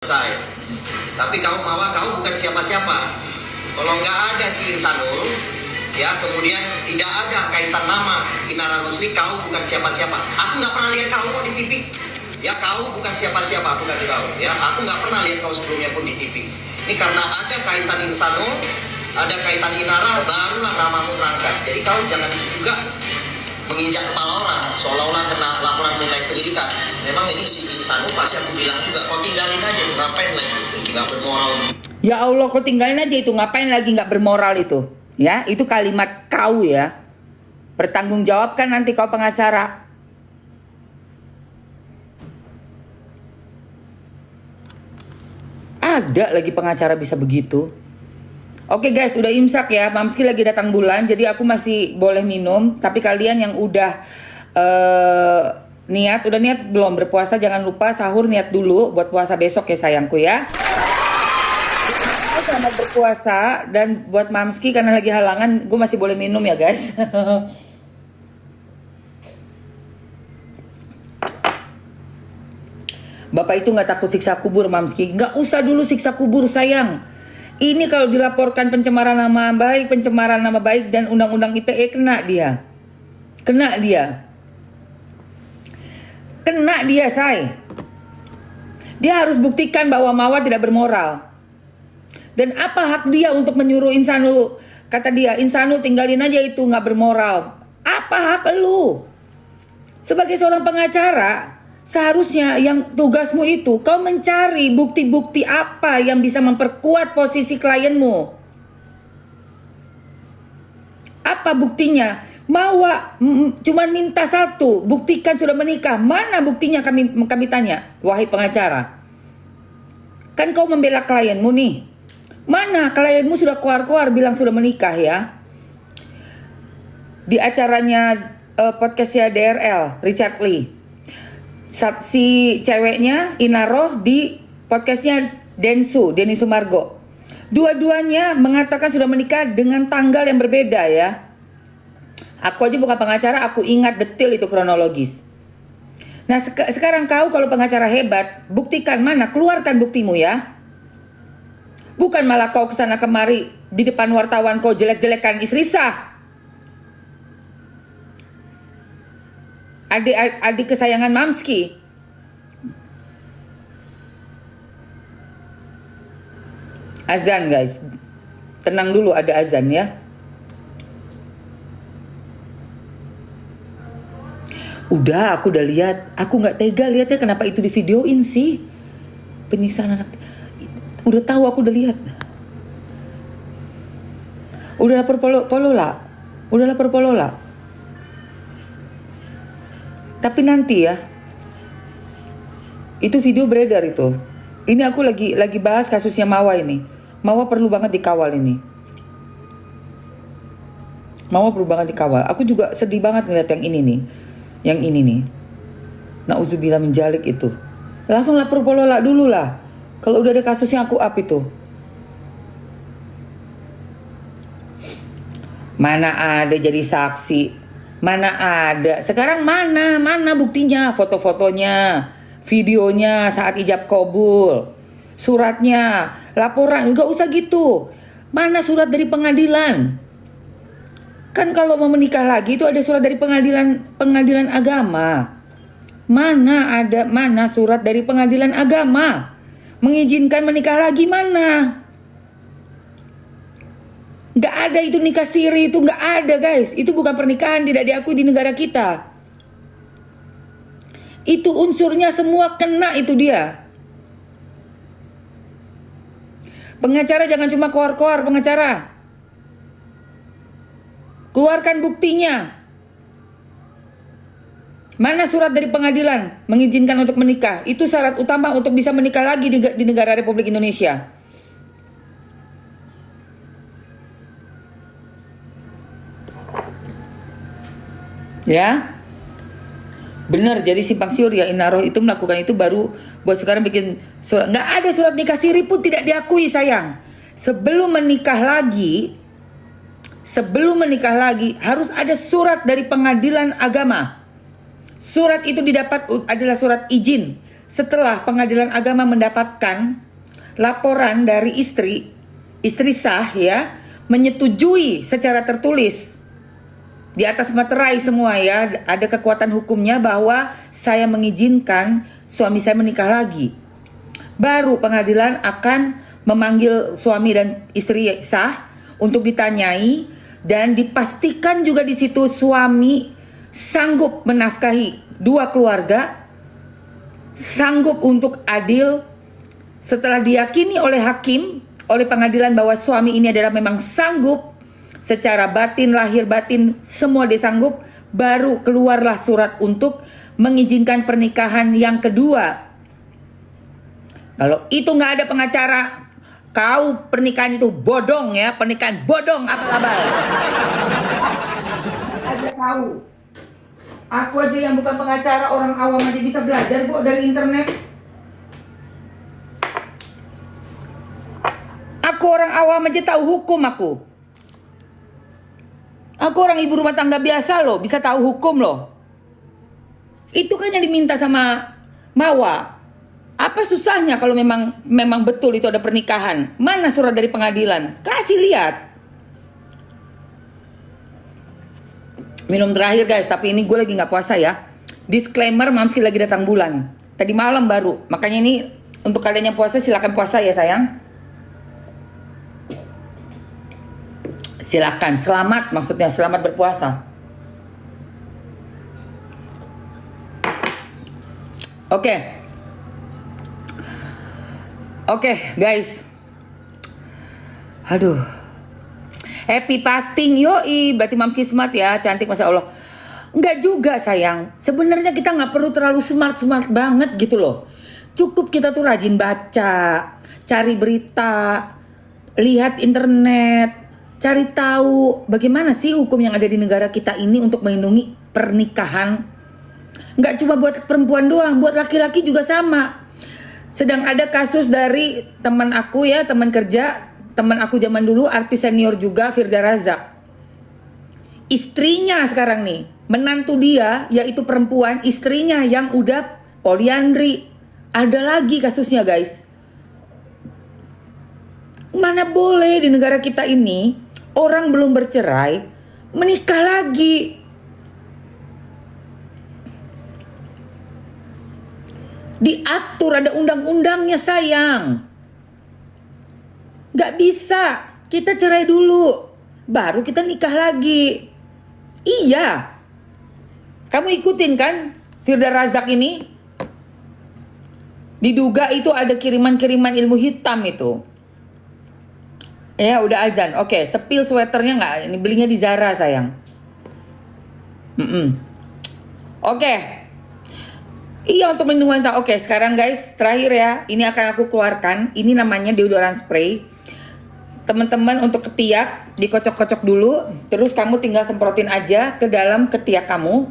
selesai. Tapi kau Mawa, kau bukan siapa-siapa. Kalau nggak ada si Insanul, ya kemudian tidak ada kaitan nama Inara Rusli, kau bukan siapa-siapa. Aku nggak pernah lihat kau kok di TV. Ya kau bukan siapa-siapa, aku kasih tahu. Ya aku nggak pernah lihat kau sebelumnya pun di TV. Ini karena ada kaitan Insanul, ada kaitan Inara, barulah namamu terangkat. Jadi kau jangan juga menginjak kepala orang seolah-olah kena laporan mengenai penyidikan. Memang ini si Insanul pasti aku bilang juga, kau tinggalin aja, ngapain lagi nggak bermoral. Ya Allah, kau tinggalin aja itu, ngapain lagi nggak bermoral itu? Ya, itu kalimat kau ya. Bertanggungjawabkan nanti kau pengacara. Ada lagi pengacara bisa begitu. Oke guys, udah imsak ya. Mamski lagi datang bulan, jadi aku masih boleh minum. Tapi kalian yang udah udah niat belum berpuasa, jangan lupa sahur niat dulu buat puasa besok ya sayangku ya. Selamat berpuasa, dan buat Mamski karena lagi halangan, gue masih boleh minum ya guys. Bapak itu nggak takut siksa kubur, Mamski. Nggak usah dulu siksa kubur sayang. Ini kalau dilaporkan pencemaran nama baik dan undang-undang ITE kena dia. Kena dia, say. Dia harus buktikan bahwa Mawa tidak bermoral. Dan apa hak dia untuk menyuruh Insanul? Kata dia, Insanul tinggalin aja itu, nggak bermoral. Apa hak lu? Sebagai seorang pengacara, seharusnya yang tugasmu itu kau mencari bukti-bukti apa yang bisa memperkuat posisi klienmu. Apa buktinya? Mawa cuma minta satu, buktikan sudah menikah. Mana buktinya, kami tanya, wahai pengacara. Kan kau membela klienmu nih. Mana klienmu sudah keluar bilang sudah menikah ya? Di acaranya podcastnya DRL, Richard Lee. Si ceweknya Inaro di podcastnya Denny Sumargo. Dua-duanya mengatakan sudah menikah dengan tanggal yang berbeda ya. Aku aja bukan pengacara, aku ingat detail itu kronologis. Nah sekarang kau kalau pengacara hebat, buktikan, mana, keluarkan buktimu ya. Bukan malah kau kesana kemari di depan wartawan kau jelek-jelekan istri sah. Adik kesayangan Mamski. Azan guys. Tenang dulu, ada azan ya. Udah, aku udah lihat. Aku nggak tega lihatnya, kenapa itu di videoin sih? Penyiksaan anak. Udah tahu, aku udah lihat. Udah lapor Polola. Tapi nanti ya, itu video beredar itu. Ini aku lagi bahas kasusnya Mawa ini. Mawa perlu banget dikawal ini. Aku juga sedih banget ngeliat yang ini nih. Nauzubillah min dzalik itu. Langsung lapor Polola dulu lah. Kalau udah ada kasusnya aku up itu. Mana ada jadi saksi? Mana ada? Sekarang mana buktinya? Foto-fotonya, videonya saat ijab kabul, suratnya, laporan, nggak usah gitu. Mana surat dari pengadilan? Kan kalau mau menikah lagi itu ada surat dari pengadilan agama. Mana surat dari pengadilan agama mengizinkan menikah lagi, mana? Gak ada itu nikah siri, itu gak ada guys. Itu bukan pernikahan, tidak diakui di negara kita. Itu unsurnya semua kena, itu dia. Pengacara jangan cuma koar-koar, pengacara. Keluarkan buktinya. Mana surat dari pengadilan mengizinkan untuk menikah? Itu syarat utama untuk bisa menikah lagi di negara Republik Indonesia. Ya, benar. Jadi simpang siur ya, Inaroh itu melakukan itu baru buat sekarang bikin surat. Nggak ada surat nikah siri pun tidak diakui sayang. Sebelum menikah lagi harus ada surat dari pengadilan agama. Surat itu didapat adalah surat izin. setelah pengadilan agama mendapatkan laporan dari istri sah ya, menyetujui secara tertulis di atas materai semua ya, ada kekuatan hukumnya bahwa saya mengizinkan suami saya menikah lagi. Baru pengadilan akan memanggil suami dan istri sah untuk ditanyai dan dipastikan juga di situ suami sanggup menafkahi dua keluarga, sanggup untuk adil setelah diyakini oleh hakim, oleh pengadilan bahwa suami ini adalah memang sanggup secara batin, lahir batin, semua dia sanggup. Baru keluarlah surat untuk mengizinkan pernikahan yang kedua. Kalau itu nggak ada pengacara, kau pernikahan itu bodong ya, pernikahan bodong abal-abal. Aja kau. Aku aja yang bukan pengacara, orang awam aja bisa belajar kok dari internet. Aku orang awam aja tahu hukum aku. Aku orang ibu rumah tangga biasa loh, bisa tahu hukum loh. Itu kan yang diminta sama Mawa. Apa susahnya kalau memang betul itu ada pernikahan? Mana surat dari pengadilan? Kasih lihat. Minum terakhir guys, tapi ini gue lagi nggak puasa ya. Disclaimer, Mamski lagi datang bulan. Tadi malam baru, makanya ini untuk kalian yang puasa silakan puasa ya sayang. Silakan, selamat maksudnya, selamat berpuasa. Oke guys. Aduh. Happy fasting, yoi, berarti Mamski smart ya, cantik masya Allah. Enggak juga sayang, sebenarnya kita nggak perlu terlalu smart banget gitu loh. Cukup kita tuh rajin baca, cari berita, lihat internet, cari tahu bagaimana sih hukum yang ada di negara kita ini untuk melindungi pernikahan. Nggak cuma buat perempuan doang, buat laki-laki juga sama. Sedang ada kasus dari teman aku ya, teman kerja, teman aku zaman dulu, artis senior juga, Firda Razak. Istrinya sekarang nih, menantu dia yaitu perempuan, istrinya yang udah poliandri. Ada lagi kasusnya guys. Mana boleh di negara kita ini orang belum bercerai menikah lagi. Diatur, ada undang-undangnya sayang. Gak bisa, kita cerai dulu baru kita nikah lagi. Iya. Kamu ikutin kan Firda Razak ini? Diduga itu ada kiriman-kiriman ilmu hitam itu. Ya udah azan. Oke, sepil sweaternya nggak? Ini belinya di Zara sayang. Oke. Iya, untuk melindungi wanita. Oke, sekarang guys, terakhir ya. Ini akan aku keluarkan. Ini namanya deodoran spray. Teman-teman untuk ketiak dikocok-kocok dulu. Terus kamu tinggal semprotin aja ke dalam ketiak kamu.